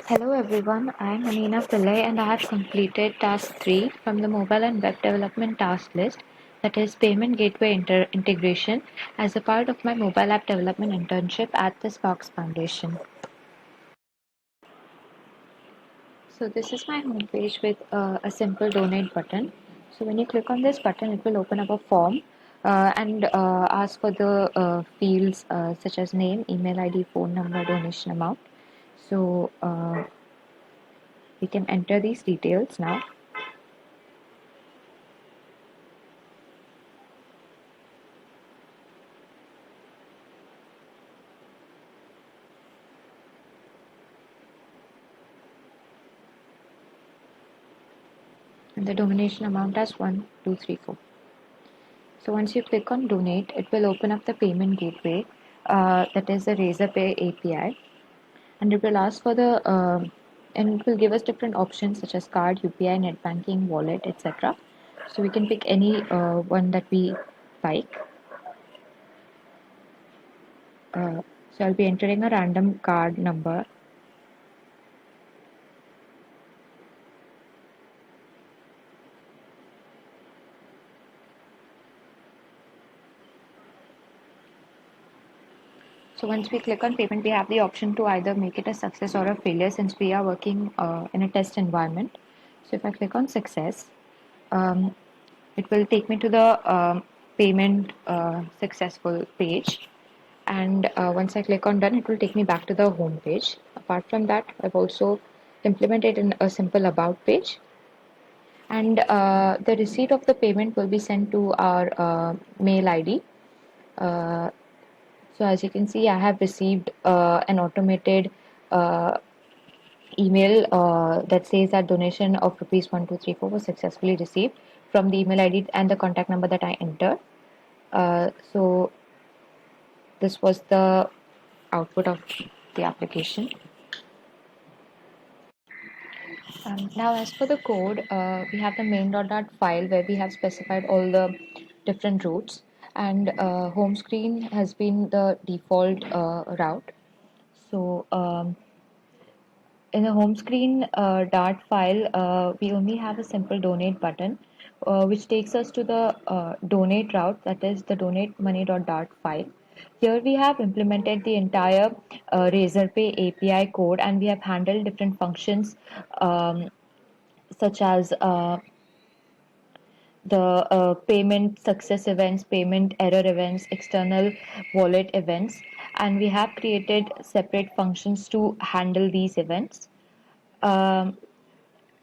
Hello everyone, I am Anina Pillai and I have completed task 3 from the mobile and web development task list, that is payment gateway integration, as a part of my mobile app development internship at the Sparks Foundation. So this is my homepage with a simple donate button. So when you click on this button, it will open up a form and ask for the fields such as name, email ID, phone number, donation amount. So we can enter these details now. And the donation amount as 1234. So once you click on donate, it will open up the payment gateway, that is the Razorpay API, and it will ask for and it will give us different options such as card, UPI, net banking, wallet, etc. So we can pick any one that we like. So I'll be entering a random card number. So once we click on payment, we have the option to either make it a success or a failure since we are working in a test environment. So if I click on success, um, it will take me to the payment successful page. And once I click on done, it will take me back to the home page. Apart from that, I've also implemented in a simple about page. And the receipt of the payment will be sent to our mail ID. Uh, so as you can see, I have received an automated uh, email that says that donation of rupees 1234 was successfully received from the email ID and the contact number that I entered. So this was the output of the application. Now, as for the code, we have the main.dart file where we have specified all the different routes, and home screen has been the default route. So, in the home screen Dart file, we only have a simple donate button, which takes us to the donate route, that is the donate money.dart file. Here we have implemented the entire Razorpay API code, and we have handled different functions such as the payment success events, payment error events, external wallet events, and we have created separate functions to handle these events. Um,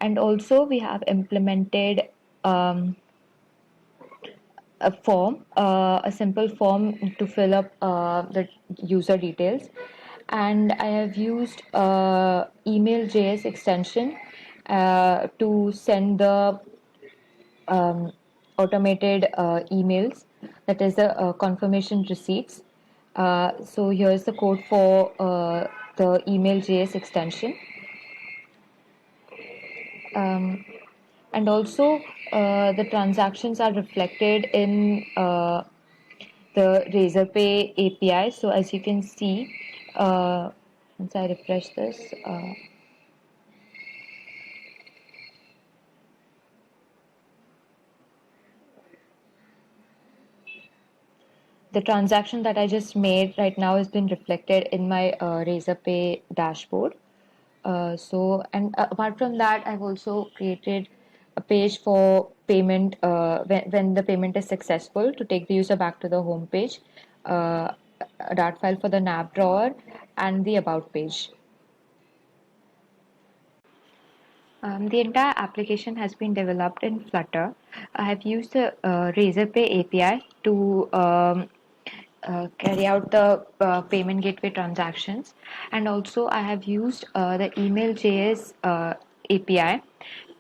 and also, we have implemented um, a simple form to fill up the user details. And I have used email.js extension to send the automated emails, that is the confirmation receipts. So here's the code for the email.js extension. Um, and also the transactions are reflected in the Razorpay API. So as you can see, once I refresh this, the transaction that I just made right now has been reflected in my Razorpay dashboard. And apart from that, I've also created a page for payment when the payment is successful to take the user back to the home page, a Dart file for the nav drawer, and the about page. The entire application has been developed in Flutter. I have used the Razorpay API to carry out the payment gateway transactions, and also I have used the email.js API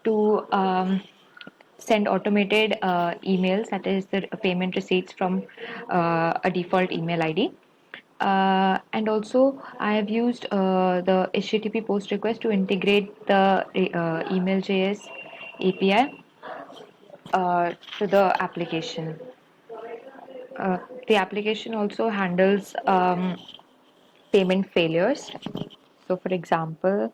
to send automated emails, that is the payment receipts from a default email ID. And also, I have used the HTTP post request to integrate the email.js API to the application. Uh, the application also handles payment failures. So, for example,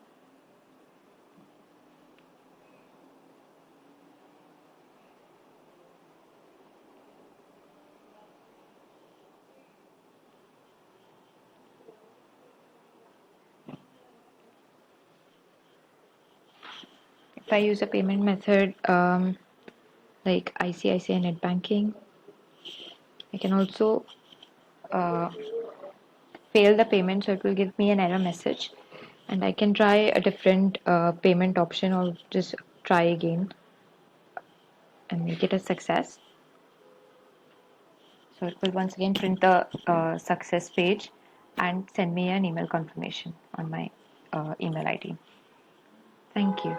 if I use a payment method like ICICI Net Banking, I can also uh, fail the payment, so it will give me an error message, and I can try a different payment option or just try again and make it a success. So it will once again print the success page and send me an email confirmation on my email ID. Thank you.